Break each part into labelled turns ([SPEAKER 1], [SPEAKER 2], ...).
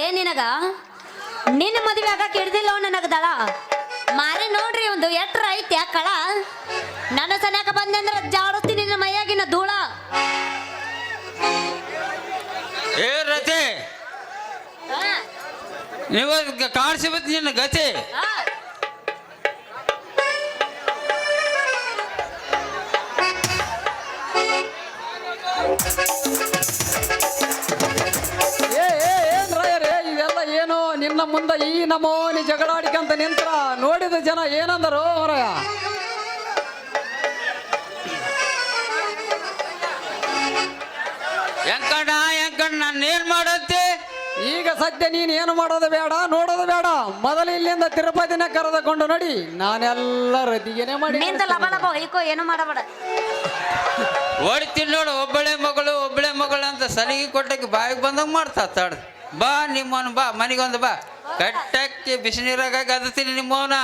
[SPEAKER 1] ಹೇಳಿ ನಿನಗ ನಿನ್ನ ಮದುವೆ ಆಗಕ್ಕೆ ಹಿಡ್ದಿಲ್ಲ ನನಗ ದಳ ಮಾರಿ ನೋಡ್ರಿ ಒಂದು ಎಟ್ರ ಐತಿ ಆ ಕಳ ನನ್ನ ಸನ್ಯಾಕ ಬಂದಂದ್ರ ಜಾಡಿಸ್ತೀನಿ ನಿನ್ನ ಮೈಯಾಗಿನ ಧೂಳ.
[SPEAKER 2] ಏ ರತಿ ನೀವು ಕಾಣಿಸಿಬತ್ ನಿನ್ನ ಗತಿ.
[SPEAKER 3] ಏನ್ ರಾಯರೇ ಇವೆಲ್ಲ ಏನು ನಿನ್ನ ಮುಂದೆ ಈ ನಮೂನಿ ಜಗಳಾಡಿಕಂತ ನಿಂತ್ರ ನೋಡಿದ ಜನ ಏನಂದರು ಅವರಯ?
[SPEAKER 2] ಹೆಂಕಣ್ಣ ನಾನು ಏನ್ ಮಾಡತ್ತೆ
[SPEAKER 3] ಈಗ ಸದ್ಯ ನೀನ್ ಏನು ಮಾಡೋದು ಬೇಡ, ನೋಡೋದು ಬೇಡ. ಮೊದಲು ಇಲ್ಲಿಂದ ತಿರುಪತಿನ ಕರೆದುಕೊಂಡು ನೋಡಿ, ನಾನೆಲ್ಲ ರತಿಗೆನೆ ಮಾಡಿ
[SPEAKER 1] ಏನು ಮಾಡಬೇಡ.
[SPEAKER 2] ಹೊಡಿತೀನಿ ನೋಡು, ಒಬ್ಬಳೆ ಮಗಳು ಅಂತ ಸಲಿಗೆ ಕೊಟ್ಟಕ್ಕೆ ಬಾಯಿಗೆ ಬಂದಂಗೆ ಮಾಡ್ತಾ ತಾಡ್. ಬಾ ನಿಮ್ಮವನು ಬಾ ಮನೆಗೊಂದು ಬಾ, ಕಟ್ಟಕ್ಕೆ ಬಿಸಿನೀರಾಗ ಗದತೀನಿ ನಿಮ್ಮವನ.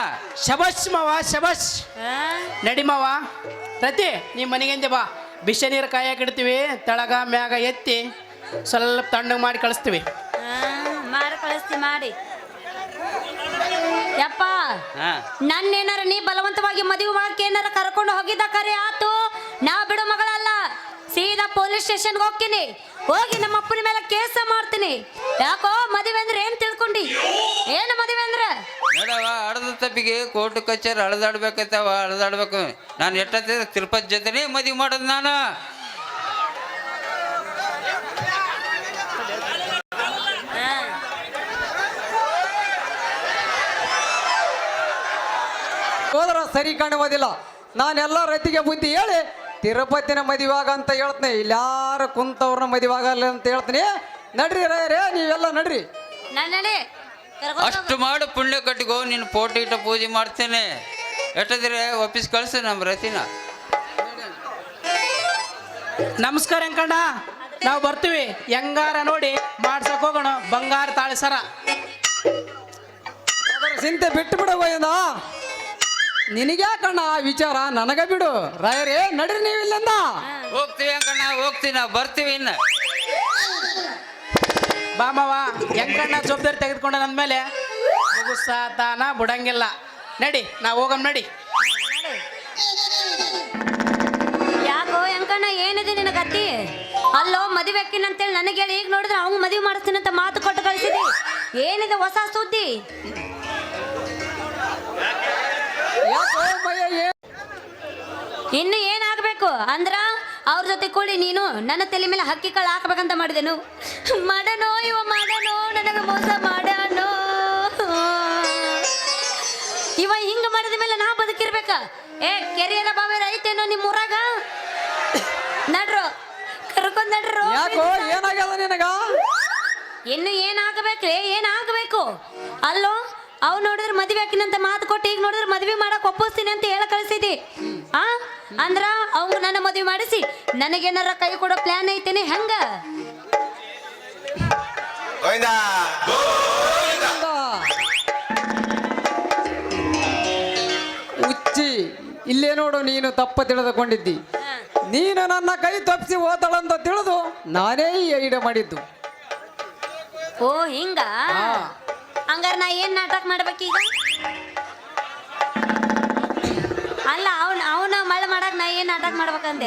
[SPEAKER 4] ಶಬಶ್ ಮಾವ ಶಬಶ್. ನಡಿ ಮಾವ ರತಿ ನಿಮ್ಮ ಮನೆಗೆಂದೆ ಬಾ, ಬಿಸಿ ನೀರು ಕಾಯಕ್ಕೆ ಇಡ್ತೀವಿ, ತೆಳಗ ಮ್ಯಾಗ ಎತ್ತಿ ಸ್ವಲ್ಪ ತಣ್ಣಗೆ ಮಾಡಿ ಕಳಿಸ್ತೀವಿ.
[SPEAKER 1] ಮಾಡಿ ಕಳಿಸ್ತಿ ಮಾಡಿ. ಯಪ್ಪ ನನ್ನೇನಾರ ನೀ ಬಲವಂತವಾಗಿ ಮದುವೆ ಮಾಡಕ್ಕೆ ಏನಾರ ಕರ್ಕೊಂಡು ಹೋಗಿದ್ದ ಕರೆ ಆತು. ನಾ ಬಿಡು ಮಗಳಲ್ಲ, ಸೀದಾ ಪೊಲೀಸ್ ಸ್ಟೇಷನ್ಗೆ ಹೋಗ್ತೀನಿ, ಹೋಗಿ ನಮ್ಮ ಅಪ್ಪನ ಮೇಲೆ ಕೇಸ ಮಾಡ್ತೀನಿ. ಯಾಕೋ ಮದುವೆ ಅಂದ್ರೆ ಏನ್ ತಿಳ್ಕೊಂಡಿ? ಏನು ಮದುವೆ ಅಂದ್ರೆ
[SPEAKER 2] ನೋಡವ ಅರ್ಧ ತಪ್ಪಿಗೆ ಕೋರ್ಟ್ ಕಚೇರಿ ಅಳದಾಡ್ಬೇಕು. ನಾನು ಎಷ್ಟೊತ್ತ ತಿರುಪತಿ ಜೊತೆನೇ ಮದುವೆ ಮಾಡೋದು ನಾನು.
[SPEAKER 3] ಹೋದ್ರ ಸರಿ ಕಾಣುವುದಿಲ್ಲ. ನಾನೆಲ್ಲ ರತಿಗೆ ಬುದ್ಧಿ ಹೇಳಿ ತಿರುಪತಿನ ಮದುವಾಗ ಅಂತ ಹೇಳ್ತೀನಿ, ಇಲ್ಲಾರು ಕುಂತವ್ರನ್ನ ಮದುವಾಗಲ್ಲ ಅಂತ ಹೇಳ್ತೀನಿ. ನಡ್ರಿ ರೇ ನೀವೆಲ್ಲ ನಡ್ರಿ.
[SPEAKER 2] ಅಷ್ಟು ಮಾಡು ಪುಣ್ಯ ಕಟ್ಟಿಗೋ, ನಿನ್ನ ಫೋಟೋ ಇಟ್ಟ ಪೂಜೆ ಮಾಡ್ತೇನೆ. ಎಷ್ಟದಿರೆ ವಾಪಸ್ ಕಳ್ಸು ನಮ್ಮ ರತಿನ.
[SPEAKER 4] ನಮಸ್ಕಾರ ಹೆಂಕಣ್ಣ, ನಾವು ಬರ್ತೀವಿ. ಹೆಂಗಾರ ನೋಡಿ ಮಾಡ್ಸಕ್ ಹೋಗೋಣ ಬಂಗಾರ ತಾಳಿ ಸರ.
[SPEAKER 3] ಚಿಂತೆ ಬಿಟ್ಟು ಬಿಡೋಯ್ಯದ, ನಿನಗ್ಯಾಕಣ್ಣ ಆ ವಿಚಾರ, ನನಗ ಬಿಡು. ರಾಯರೇ ನಡ್ರಿ ನೀವು ಇಲ್ಲಿಂದ.
[SPEAKER 2] ಹೋಗ್ತೀವಿ ಅಂಕಣ್ಣ, ಹೋಗ್ತೀವಿ ನಾವು, ಬರ್ತೀವಿ ಇನ್ನು.
[SPEAKER 4] ಬಾ ಮಾವ, ಹೆಂಕಣ್ಣ ಜವಾಬ್ದಾರಿ ತೆಗೆದುಕೊಂಡ ಅಂದಮೇಲೆ ಮುಗುಸಾತಾನ ಬಿಡಂಗಿಲ್ಲ. ನಡಿ ನಾವು ಹೋಗಮ್ ನಡಿ.
[SPEAKER 1] ಯಾಕೋ ಹೆಂಕಣ್ಣ ಏನಿದೆ ನಿನ್ನ ಗತಿ? ಅಲ್ಲೋ ಮದುವೆ ಅಕ್ಕಿನ ಅಂತೇಳಿ ನನಗೆ ಹೇಳಿ ಈಗ ನೋಡಿದ್ರೆ ಅವ್ನು ಮದುವೆ ಮಾಡಿಸ್ತೀನಿ ಅಂತ ಮಾತು ಕೊಟ್ಟು ಕಳಿಸಿದಿ. ಏನಿದೆ ಹೊಸ ಸುದ್ದಿ? ಇನ್ನು ಏನಾಗಬೇಕು ಅಂದ್ರ ಅವ್ರ ಜೊತೆ ಕೂಡಿ ನೀನು ನನ್ನ ತಲೆ ಮೇಲೆ ಹಕ್ಕಿ ಕಾಳು ಹಾಕ್ಬೇಕಂತ ಮಾಡಿದೆನು. ಮಾಡನೋ ಇವ ಮಾಡನೋ, ನನಗೆ ಮೋಸ ಮಾಡನೋ. ಇವ ಹಿಂಗ ಮಾಡಿದ ಮೇಲೆ ನಾ ಬದುಕಿರ್ಬೇಕ? ಏ ಕೆರಿಯರ ಬಾವಿ ಐತೇನೋ ನಿಮ್ಮ ಊರಾಗ? ನಡ್ರು ಕರ್ಕೊಂಡ್ ನಡ್ರು.
[SPEAKER 3] ಏನಾಗ್ಯದ ನಿನಗ?
[SPEAKER 1] ಇನ್ನು ಏನಾಗಬೇಕ್ರಿ? ಏನಾಗಬೇಕು? ಅಲ್ಲೋ ಅವ್ ನೋಡಿದ್ರೆ ಮದ್ವೆ ಹಾಕಿನಂತ ಮಾತು ಕೊಟ್ಟು ಈಗ ನೋಡಿದ್ರೆ ಮದ್ವೆ ಮಾಡಕ್ ಒಪ್ಪಿಸ್ತೀನಿ ಅಂತ ಹೇಳ ಕಳಿಸಿದಿ. ಅಂದ್ರ ಅವ್ ನನ್ನ ಮದ್ವೆ ಮಾಡಿಸಿ ನನಗೇನಾರ ಕೈ ಕೊಡೋ ಪ್ಲಾನ್ ಐತೇನೆ ಹೆಂಗ?
[SPEAKER 3] ಹುಚ್ಚಿ, ಇಲ್ಲೇ ನೋಡು, ನೀನು ತಪ್ಪ ತಿಳಿದುಕೊಂಡಿದ್ದಿ. ನೀನು ನನ್ನ ಕೈ ತಪ್ಪಿಸಿ ಓದಳಂತ ತಿಳಿದು ನಾನೇ ಈ ಐಡಿಯಾ ಮಾಡಿದ್ದು.
[SPEAKER 1] ಓ ಹಿಂಗ? ಹಂಗಾರ ನಾ ಏನ್ ನಾಟಕ ಮಾಡ್ಬೇಕೀಗ? ಅಲ್ಲ ಅವನ ಮಳೆ ಮಾಡಕ್ ನಾ ಏನ್ ನಾಟಕ ಮಾಡ್ಬೇಕಂದೆ?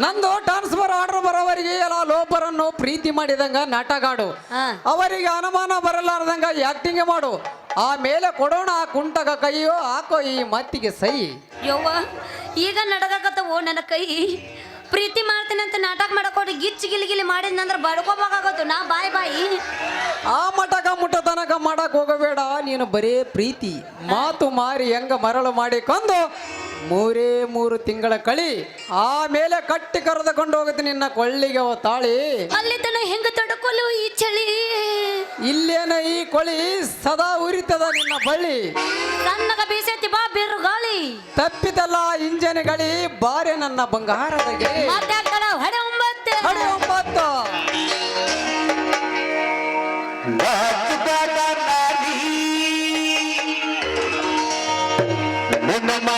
[SPEAKER 3] ನಂದು ಟ್ರಾನ್ಸ್ಫರ್ ಆರ್ಡರ್ ಬರೋವರಿಗೆ ಎಲ್ಲ ಲೋಪರನ್ನು ಪ್ರೀತಿ ಮಾಡಿದಂಗ ನಾಟಕ ಆಡು, ಅವರಿಗೆ ಅನುಮಾನ ಬರಲಾರ್ದಂಗ ಆಕ್ಟಿಂಗ್ ಮಾಡು. ಆಮೇಲೆ ಕೊಡೋಣ ಕುಂಟಗ ಕೈಯೋ ಹಾಕೋ ಈ ಮತ್ತಿಗೆ ಸೈ.
[SPEAKER 1] ಯವ್ವ ಈಗ ನಡಗಕತ್ತವೋ ನನ್ನ ಕೈ. ಪ್ರೀತಿ ಮಾಡ್ತೀನಿ ಅಂತ ನಾಟಕ ಮಾಡಕೊಂಡು ಗಿಚ್ಚಿ ಗಿಲಿ ಮಾಡಿದ್ನಂದ್ರೆ ಬಡ್ಕೋಬೇಕಾಗತ್ತು. ನಾ ಬಾಯಿ
[SPEAKER 3] ಆ ಮಟಕ ಮುಟ್ಟತನಕ ಮಾಡಕ್ ಹೋಗಬೇಡ. ನೀನು ಬರೇ ಪ್ರೀತಿ ಮಾತು ಮಾರಿ ಹೆಂಗ ಮರಳು ಮಾಡಿಕೊಂಡು 3 ತಿಂಗಳ ಕಳಿ, ಆಮೇಲೆ ಕಟ್ಟಿ ಕರೆದುಕೊಂಡು ಹೋಗುತ್ತೆ ನಿನ್ನ ಕೊಳ್ಳಿಗೆ ತಾಳಿ.
[SPEAKER 1] ಅಲ್ಲಿ ತನ ಹೆಂಗ ತಡ್ಕೊಲು ಈ ಚಳಿ?
[SPEAKER 3] ಇಲ್ಲೇನ ಈ ಕೊಳಿ ಸದಾ ಉರಿತದ ನಿನ್ನ ಬಳ್ಳಿ.
[SPEAKER 1] ಸಣ್ಣಗ ಬೀಸೈತಿ ಬಾ ಬಿರು ಗಾಳಿ.
[SPEAKER 3] ತಪ್ಪಿತಲ್ಲ ಇಂಜನ್ ಗಾಳಿ, ಬಾರೆ ನನ್ನ ಬಂಗಾರದ ಗೆಳೆ.
[SPEAKER 1] ಹೊಡೆ
[SPEAKER 3] 9
[SPEAKER 5] ನನ್ನ